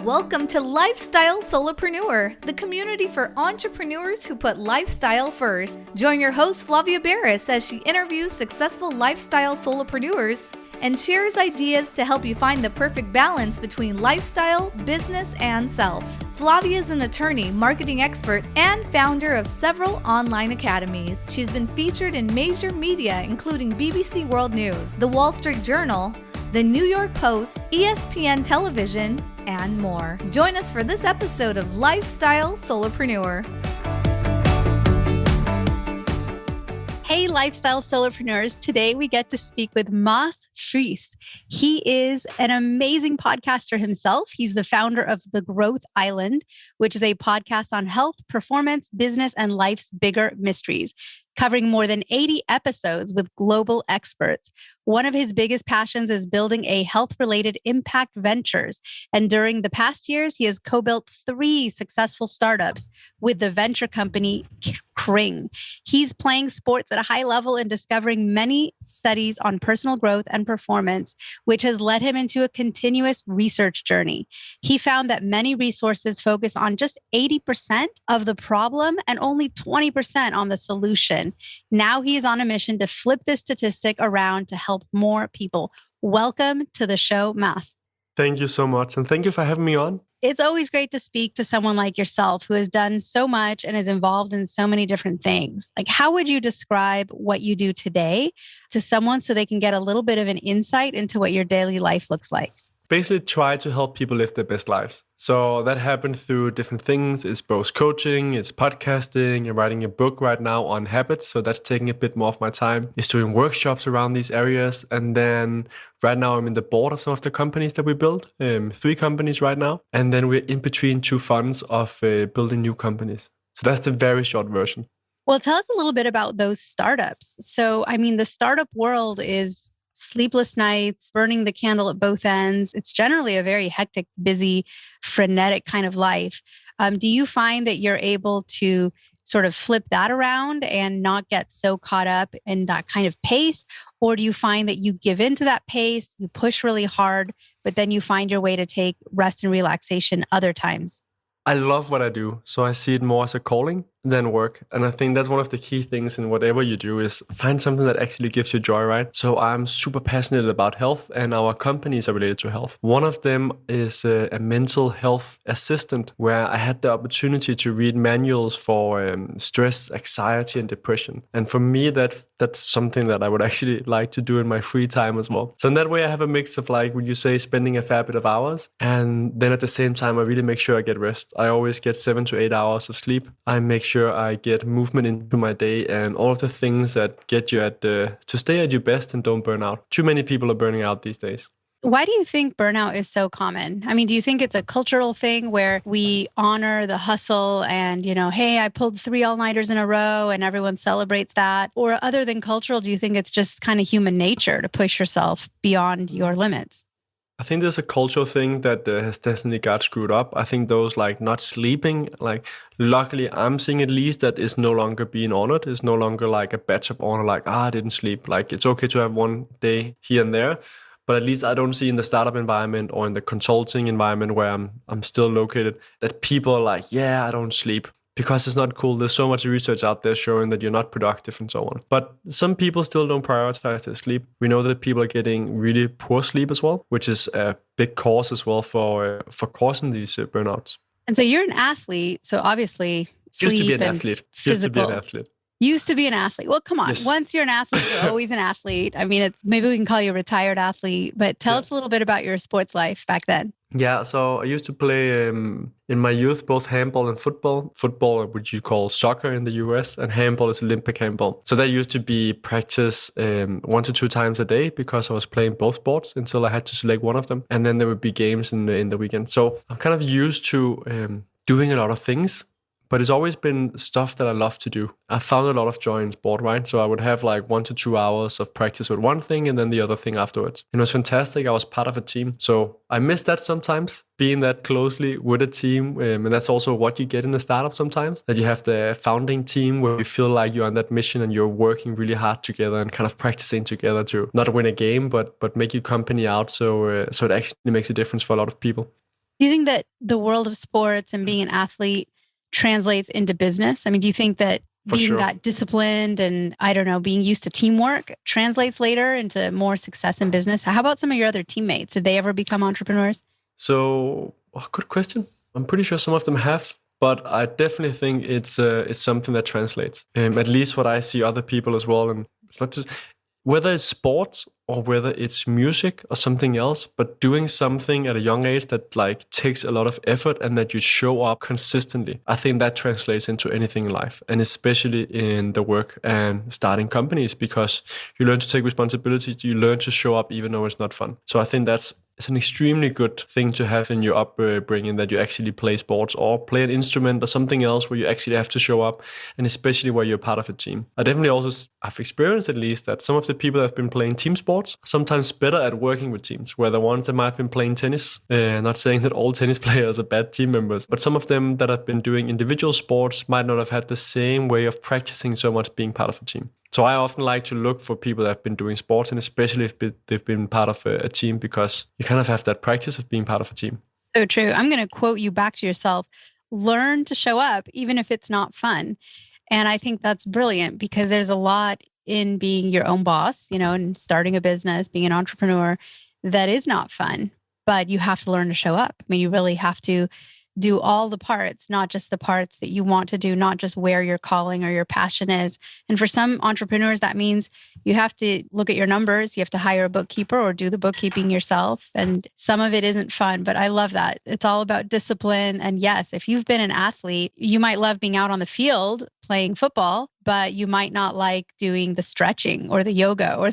Welcome to Lifestyle Solopreneur, the community for entrepreneurs who put lifestyle first. Join your host Flavia Barris as she interviews successful lifestyle solopreneurs and shares ideas to help you find the perfect balance between lifestyle, business, and self. Flavia is an attorney, marketing expert, and founder of several online academies. She's been featured in major media including BBC World News, The Wall Street Journal, The New York Post, ESPN Television, and more. Join us for this episode of Lifestyle Solopreneur. Hey, Lifestyle Solopreneurs. Today we get to speak with Mads Friis. He is an amazing podcaster himself. He's the founder of The Growth Island, which is a podcast on health, performance, business, and life's bigger mysteries, covering more than 80 episodes with global experts. One of his biggest passions is building a health-related impact ventures. And during the past years, he has co-built 3 successful startups with the venture company KRING. He's playing sports at a high level and discovering many studies on personal growth and performance, which has led him into a continuous research journey. He found that many resources focus on just 80% of the problem and only 20% on the solution. Now he is on a mission to flip this statistic around to help more people. Welcome to the show, Mads. Thank you so much. And thank you for having me on. It's always great to speak to someone like yourself who has done so much and is involved in so many different things. Like, how would you describe what you do today to someone so they can get a little bit of an insight into what your daily life looks like? Basically try to help people live their best lives. So that happened through different things. It's both coaching, it's podcasting, and writing a book right now on habits. So that's taking a bit more of my time. It's doing workshops around these areas. And then right now I'm in the board of some of the companies that we build, 3 companies right now. And then we're in between 2 funds of building new companies. So that's the very short version. Well, tell us a little bit about those startups. So, the startup world is sleepless nights, burning the candle at both ends. It's generally a very hectic, busy, frenetic kind of life. Do you find that you're able to sort of flip that around and not get so caught up in that kind of pace? Or do you find that you give into that pace, you push really hard, but then you find your way to take rest and relaxation other times? I love what I do. So I see it more as a calling than work. And I think that's one of the key things in whatever you do is find something that actually gives you joy, right? So I'm super passionate about health and our companies are related to health. One of them is a mental health assistant where I had the opportunity to read manuals for stress, anxiety, and depression. And for me, that's something that I would actually like to do in my free time as well. So in that way, I have a mix of, like, would you say, spending a fair bit of hours. And then at the same time, I really make sure I get rest. I always get 7 to 8 hours of sleep. I make sure I get movement into my day and all of the things that get you to stay at your best and don't burn out. Too many people are burning out these days. Why do you think burnout is so common? Do you think it's a cultural thing where we honor the hustle and, hey, I pulled 3 all-nighters in a row and everyone celebrates that? Or other than cultural, do you think it's just kind of human nature to push yourself beyond your limits? I think there's a cultural thing that has definitely got screwed up. I think those like not sleeping, like luckily I'm seeing at least that is no longer being honored. It's no longer like a badge of honor, like, I didn't sleep. Like, it's okay to have one day here and there. But at least I don't see in the startup environment or in the consulting environment where I'm still located that people are like, yeah, I don't sleep. Because it's not cool. There's so much research out there showing that you're not productive and so on. But some people still don't prioritize their sleep. We know that people are getting really poor sleep as well, which is a big cause as well for causing these burnouts. And so you're an athlete, so obviously sleep Used to be an athlete. Used to be an athlete. Well, come on. Yes. Once you're an athlete, you're always an athlete. Maybe we can call you a retired athlete, but tell us a little bit about your sports life back then. Yeah, so I used to play in my youth both handball and football. Football, which you call soccer in the US, and handball is Olympic handball. So that used to be practice 1 to 2 times a day because I was playing both sports until I had to select one of them. And then there would be games in the weekend. So I'm kind of used to doing a lot of things. But it's always been stuff that I love to do. I found a lot of joy in sport, right? So I would have like 1 to 2 hours of practice with one thing and then the other thing afterwards. And it was fantastic. I was part of a team. So I miss that sometimes, being that closely with a team. And that's also what you get in the startup sometimes, that you have the founding team where you feel like you're on that mission and you're working really hard together and kind of practicing together to not win a game, but make your company out. So it actually makes a difference for a lot of people. Do you think that the world of sports and being an athlete translates into business? I mean, do you think that For being sure. that disciplined and, I don't know, being used to teamwork translates later into more success in business? How about some of your other teammates? Did they ever become entrepreneurs? So, good question. I'm pretty sure some of them have, but I definitely think it's something that translates. At least what I see other people as well, and it's not just whether it's sports or whether it's music or something else, but doing something at a young age that like takes a lot of effort and that you show up consistently. I think that translates into anything in life, and especially in the work and starting companies, because you learn to take responsibility, you learn to show up even though it's not fun. So I think it's an extremely good thing to have in your upbringing, that you actually play sports or play an instrument or something else where you actually have to show up, and especially where you're part of a team. I definitely also have experienced at least that some of the people that have been playing team sports are sometimes better at working with teams, where the ones that might have been playing tennis, not saying that all tennis players are bad team members, but some of them that have been doing individual sports might not have had the same way of practicing so much being part of a team. So I often like to look for people that have been doing sports, and especially if they've been part of a team, because you kind of have that practice of being part of a team. So true. I'm going to quote you back to yourself. Learn to show up, even if it's not fun. And I think that's brilliant, because there's a lot in being your own boss, and starting a business, being an entrepreneur, that is not fun, but you have to learn to show up. I mean, you really have to do all the parts, not just the parts that you want to do, not just where your calling or your passion is. And for some entrepreneurs, that means you have to look at your numbers. You have to hire a bookkeeper or do the bookkeeping yourself. And some of it isn't fun, but I love that. It's all about discipline. And yes, if you've been an athlete, you might love being out on the field playing football, but you might not like doing the stretching or the yoga or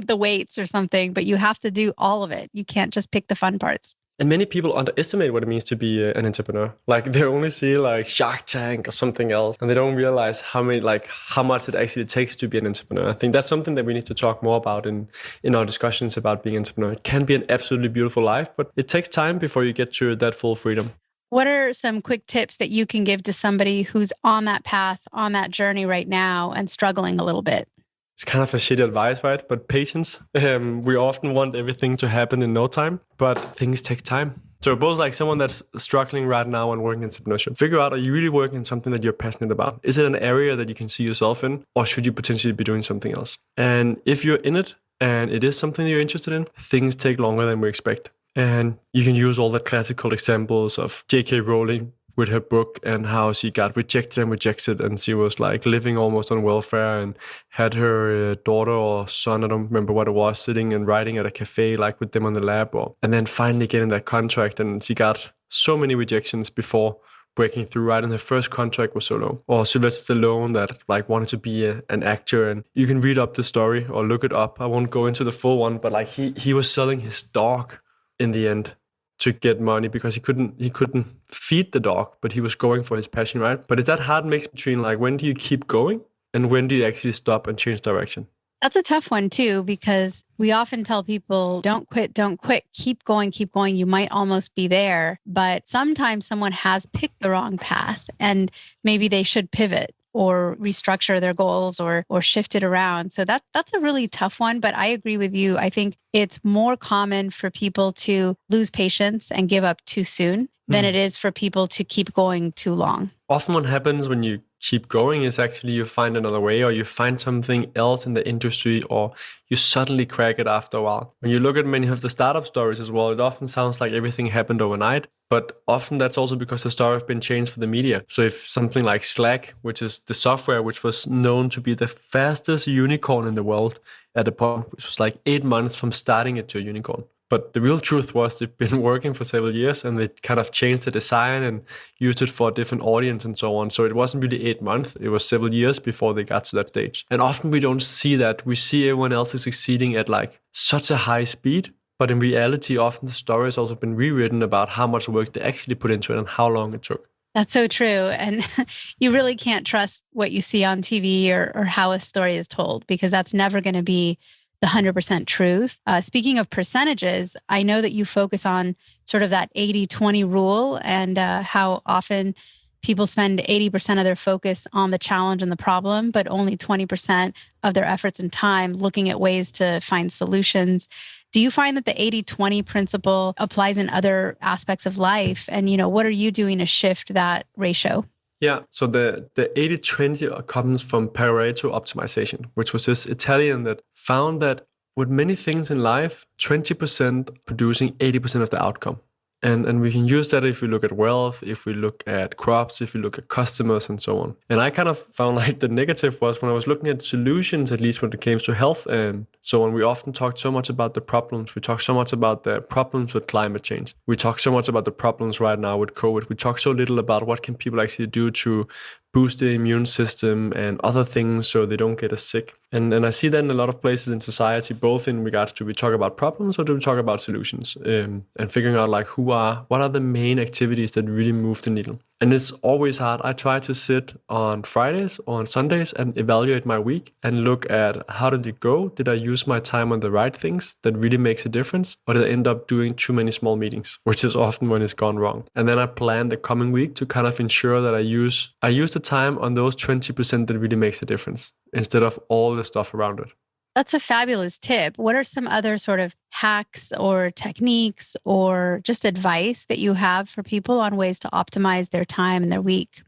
the weights or something, but you have to do all of it. You can't just pick the fun parts. And many people underestimate what it means to be an entrepreneur. Like they only see like Shark Tank or something else, and they don't realize how much it actually takes to be an entrepreneur. I think that's something that we need to talk more about in our discussions about being an entrepreneur. It can be an absolutely beautiful life, but it takes time before you get to that full freedom. What are some quick tips that you can give to somebody who's on that path, on that journey right now and struggling a little bit? It's kind of a shitty advice, right? But patience. We often want everything to happen in no time, but things take time. So both like someone that's struggling right now and working in entrepreneurship, figure out, are you really working in something that you're passionate about? Is it an area that you can see yourself in, or should you potentially be doing something else? And if you're in it and it is something that you're interested in, things take longer than we expect. And you can use all the classical examples of J.K. Rowling with her book and how she got rejected, and she was like living almost on welfare and had her daughter or son, I don't remember what it was, sitting and writing at a cafe like with them on the lab, and then finally getting that contract. And she got so many rejections before breaking through, right? And her first contract was so low. Or Sylvester Stallone that like wanted to be an actor, and you can read up the story or look it up. I won't go into the full one, but like he was selling his dog in the end to get money, because he couldn't feed the dog, but he was going for his passion, right? But it's that hard mix between like, when do you keep going and when do you actually stop and change direction? That's a tough one too, because we often tell people, don't quit, keep going. You might almost be there, but sometimes someone has picked the wrong path and maybe they should pivot or restructure their goals or shift it around. So that's a really tough one, but I agree with you. I think it's more common for people to lose patience and give up too soon than it is for people to keep going too long. Often what happens when you keep going is actually you find another way, or you find something else in the industry, or you suddenly crack it after a while. When you look at many of the startup stories as well, it often sounds like everything happened overnight, but often that's also because the story has been changed for the media. So if something like Slack, which is the software which was known to be the fastest unicorn in the world at a point, which was like 8 months from starting it to a unicorn. But the real truth was they've been working for several years, and they kind of changed the design and used it for a different audience and so on. So it wasn't really 8 months. It was several years before they got to that stage. And often we don't see that. We see everyone else is succeeding at like such a high speed. But in reality, often the story has also been rewritten about how much work they actually put into it and how long it took. That's so true. And you really can't trust what you see on TV or how a story is told, because that's never going to be the 100% truth. Speaking of percentages, I know that you focus on sort of that 80-20 rule, and how often people spend 80% of their focus on the challenge and the problem, but only 20% of their efforts and time looking at ways to find solutions. Do you find that the 80-20 principle applies in other aspects of life? And, what are you doing to shift that ratio? Yeah, so the 80-20 comes from Pareto optimization, which was this Italian that found that with many things in life, 20% producing 80% of the outcome. And we can use that if we look at wealth, if we look at crops, if we look at customers and so on. And I kind of found like the negative was when I was looking at solutions, at least when it came to health and so on, we often talked so much about the problems. We talk so much about the problems with climate change. We talk so much about the problems right now with COVID. We talk so little about what can people actually do to boost the immune system and other things so they don't get as sick. And I see that in a lot of places in society, both in regards to we talk about problems or do we talk about solutions, and figuring out like what are the main activities that really move the needle. And it's always hard. I try to sit on Fridays or on Sundays and evaluate my week and look at how did it go? Did I use my time on the right things that really makes a difference? Or did I end up doing too many small meetings, which is often when it's gone wrong? And then I plan the coming week to kind of ensure that I use the time on those 20% that really makes a difference instead of all the stuff around it. That's a fabulous tip. What are some other sort of hacks or techniques or just advice that you have for people on ways to optimize their time and their week?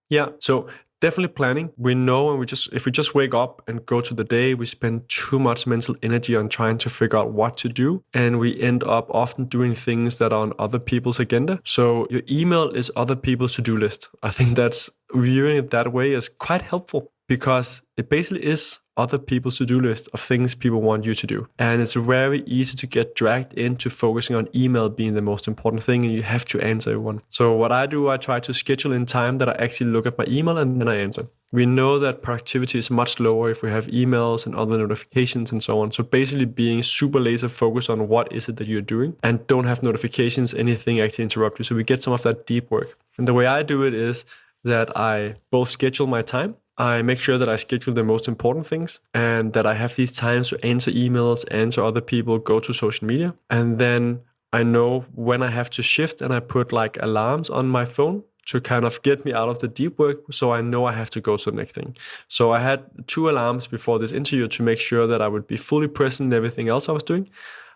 Yeah, so definitely planning. We know if we just wake up and go to the day, we spend too much mental energy on trying to figure out what to do. And we end up often doing things that are on other people's agenda. So your email is other people's to-do list. I think that's viewing it that way is quite helpful because it basically is other people's to-do list of things people want you to do. And it's very easy to get dragged into focusing on email being the most important thing and you have to answer everyone. So what I do, I try to schedule in time that I actually look at my email and then I answer. We know that productivity is much lower if we have emails and other notifications and so on. So basically being super laser focused on what is it that you're doing and don't have notifications, anything actually interrupt you. So we get some of that deep work. And the way I do it is that I both schedule my time. I make sure that I schedule the most important things and that I have these times to answer emails, answer other people, go to social media. And then I know when I have to shift and I put like alarms on my phone to kind of get me out of the deep work. So I know I have to go to the next thing. So I had 2 alarms before this interview to make sure that I would be fully present in everything else I was doing,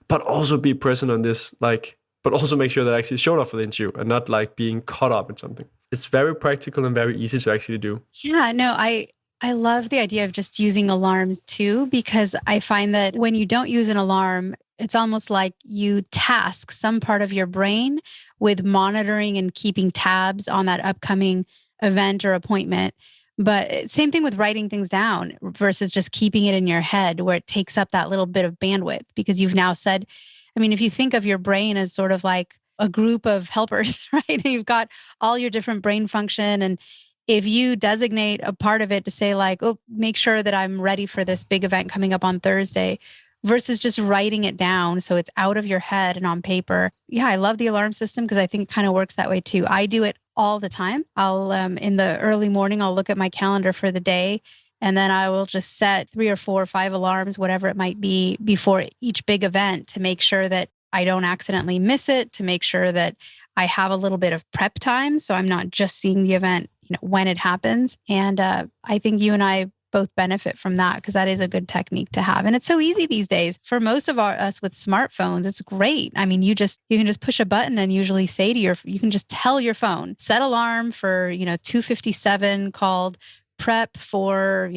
but also be present on this, but also make sure that I actually showed up for the interview and not like being caught up in something. It's very practical and very easy to actually do. Yeah, no, I love the idea of just using alarms too, because I find that when you don't use an alarm, it's almost like you task some part of your brain with monitoring and keeping tabs on that upcoming event or appointment. But same thing with writing things down versus just keeping it in your head where it takes up that little bit of bandwidth because you've now said, if you think of your brain as sort of like a group of helpers, right? You've got all your different brain function. And if you designate a part of it to say like, oh, make sure that I'm ready for this big event coming up on Thursday versus just writing it down so it's out of your head and on paper. Yeah, I love the alarm system because I think it kind of works that way too. I do it all the time. I'll, in the early morning, I'll look at my calendar for the day and then I will just set 3 or 4 or 5 alarms, whatever it might be, before each big event to make sure that I don't accidentally miss it, to make sure that I have a little bit of prep time. So I'm not just seeing the event, when it happens. And I think you and I both benefit from that because that is a good technique to have. And it's so easy these days for most of us with smartphones. It's great. You can just push a button and usually say you can just tell your phone, set alarm for, 2:57 called prep for,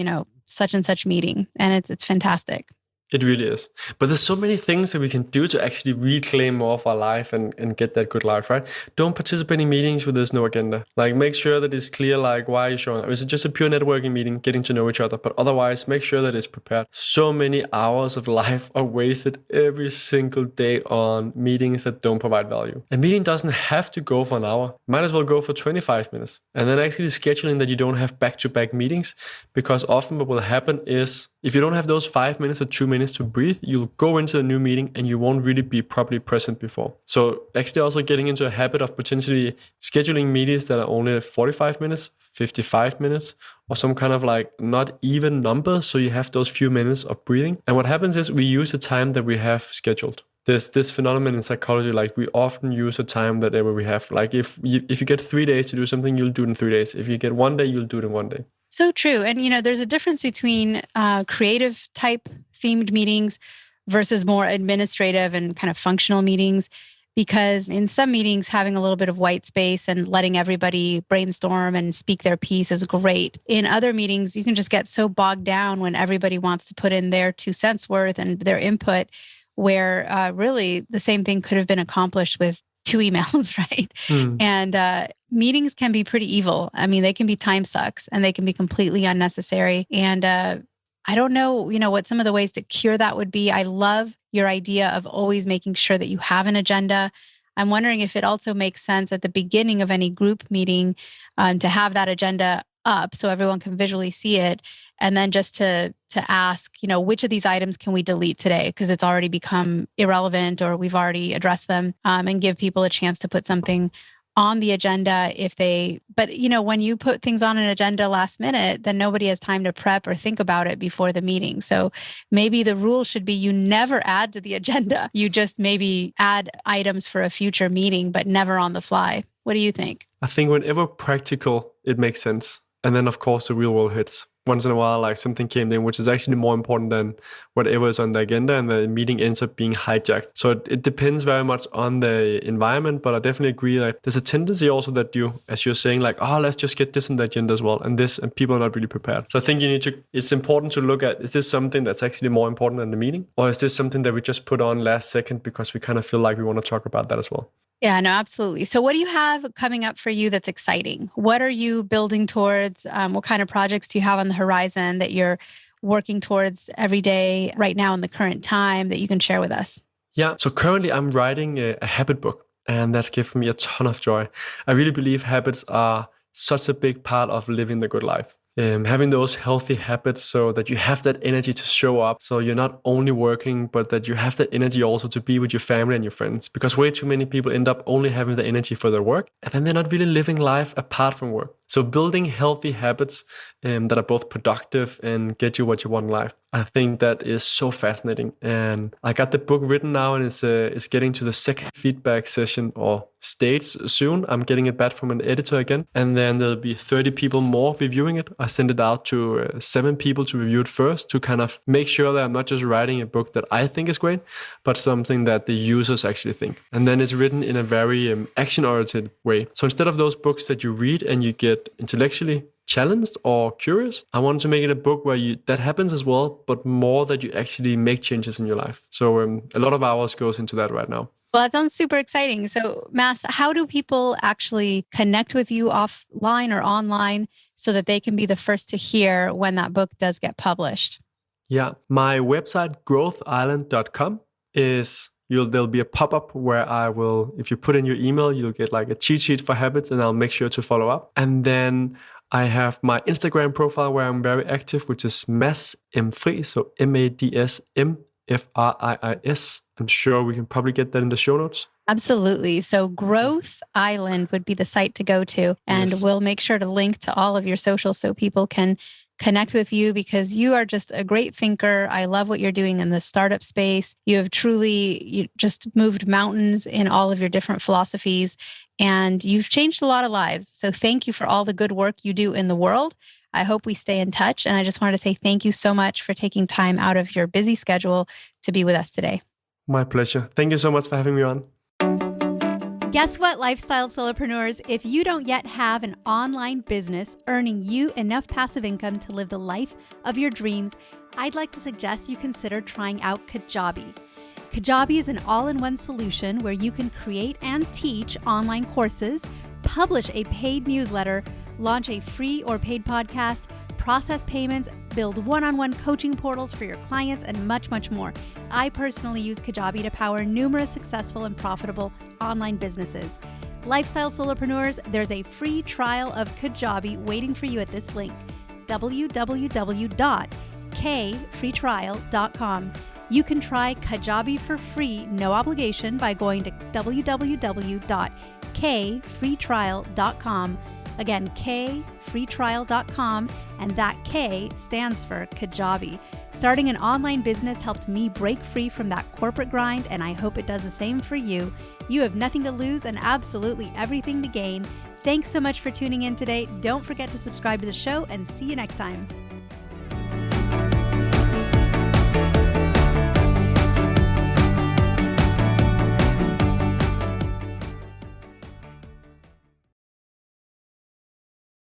such and such meeting. And it's fantastic. It really is. But there's so many things that we can do to actually reclaim more of our life and get that good life, right? Don't participate in meetings where there's no agenda. Like make sure that it's clear, like why are you showing up? Is it just a pure networking meeting, getting to know each other? But otherwise, make sure that it's prepared. So many hours of life are wasted every single day on meetings that don't provide value. A meeting doesn't have to go for an hour. Might as well go for 25 minutes. And then actually scheduling that you don't have back-to-back meetings, because often what will happen is if you don't have those 5 minutes or 2 minutes to breathe, you'll go into a new meeting and you won't really be properly present before. So actually also getting into a habit of potentially scheduling meetings that are only 45 minutes, 55 minutes, or some kind of like not even number. So you have those few minutes of breathing. And what happens is we use the time that we have scheduled. There's this phenomenon in psychology, like we often use a time that we have. Like if you get 3 days to do something, you'll do it in 3 days. If you get 1 day, you'll do it in 1 day. So true. And, there's a difference between creative type themed meetings versus more administrative and kind of functional meetings. Because in some meetings, having a little bit of white space and letting everybody brainstorm and speak their piece is great. In other meetings, you can just get so bogged down when everybody wants to put in their 2 cents worth and their input, where really the same thing could have been accomplished with 2 emails, right? And meetings can be pretty evil. I mean, they can be time sucks and they can be completely unnecessary. And I don't know, what some of the ways to cure that would be. I love your idea of always making sure that you have an agenda. I'm wondering if it also makes sense at the beginning of any group meeting to have that agenda up so everyone can visually see it. And then just to ask, which of these items can we delete today because it's already become irrelevant or we've already addressed them, and give people a chance to put something on the agenda but when you put things on an agenda last minute, then nobody has time to prep or think about it before the meeting. So maybe the rule should be you never add to the agenda. You just maybe add items for a future meeting, but never on the fly. What do you think? I think whenever practical, it makes sense. And then, of course, the real world hits. Once in a while, like something came in, which is actually more important than whatever is on the agenda, and the meeting ends up being hijacked. So it depends very much on the environment, but I definitely agree that there's a tendency also that as you're saying, like, let's just get this in the agenda as well, and people are not really prepared. So I think it's important to look at, is this something that's actually more important than the meeting? Or is this something that we just put on last second because we kind of feel like we want to talk about that as well? Yeah, no, absolutely. So what do you have coming up for you that's exciting? What are you building towards? What kind of projects do you have on the horizon that you're working towards every day right now in the current time that you can share with us? Yeah, so currently I'm writing a habit book, and that's given me a ton of joy. I really believe habits are such a big part of living the good life. Having those healthy habits so that you have that energy to show up. So you're not only working, but that you have that energy also to be with your family and your friends. Because way too many people end up only having the energy for their work, and then they're not really living life apart from work. So building healthy habits that are both productive and get you what you want in life. I think that is so fascinating. And I got the book written now, and it's getting to the second feedback session or stage soon. I'm getting it back from an editor again. And then there'll be 30 people more reviewing it. I sent it out to 7 people to review it first to kind of make sure that I'm not just writing a book that I think is great, but something that the users actually think. And then it's written in a very action-oriented way. So instead of those books that you read and you get intellectually challenged or curious, I wanted to make it a book where that happens as well, but more that you actually make changes in your life. So a lot of hours goes into that right now. Well, that sounds super exciting. So Mads, how do people actually connect with you offline or online so that they can be the first to hear when that book does get published? Yeah, my website, growthisland.com, there'll be a pop-up where I will, if you put in your email, you'll get like a cheat sheet for habits, and I'll make sure to follow up. And then I have my Instagram profile where I'm very active, which is Mads M. Friis, so MADSM I'm sure we can probably get that in the show notes. Absolutely. So Growth Island would be the site to go to, and Yes. We'll make sure to link to all of your socials so people can connect with you, because you are just a great thinker. I love what you're doing in the startup space. You just moved mountains in all of your different philosophies, and you've changed a lot of lives. So thank you for all the good work you do in the world. I hope we stay in touch. And I just wanted to say thank you so much for taking time out of your busy schedule to be with us today. My pleasure. Thank you so much for having me on. Guess what, lifestyle solopreneurs? If you don't yet have an online business earning you enough passive income to live the life of your dreams, I'd like to suggest you consider trying out Kajabi. Kajabi is an all-in-one solution where you can create and teach online courses, publish a paid newsletter, launch a free or paid podcast, process payments, build one-on-one coaching portals for your clients, and much, much more. I personally use Kajabi to power numerous successful and profitable online businesses. Lifestyle solopreneurs, there's a free trial of Kajabi waiting for you at this link, www.kfreetrial.com. You can try Kajabi for free, no obligation, by going to www.kfreetrial.com. Again, kfreetrial.com, and that K stands for Kajabi. Starting an online business helped me break free from that corporate grind, and I hope it does the same for you. You have nothing to lose and absolutely everything to gain. Thanks so much for tuning in today. Don't forget to subscribe to the show, and see you next time.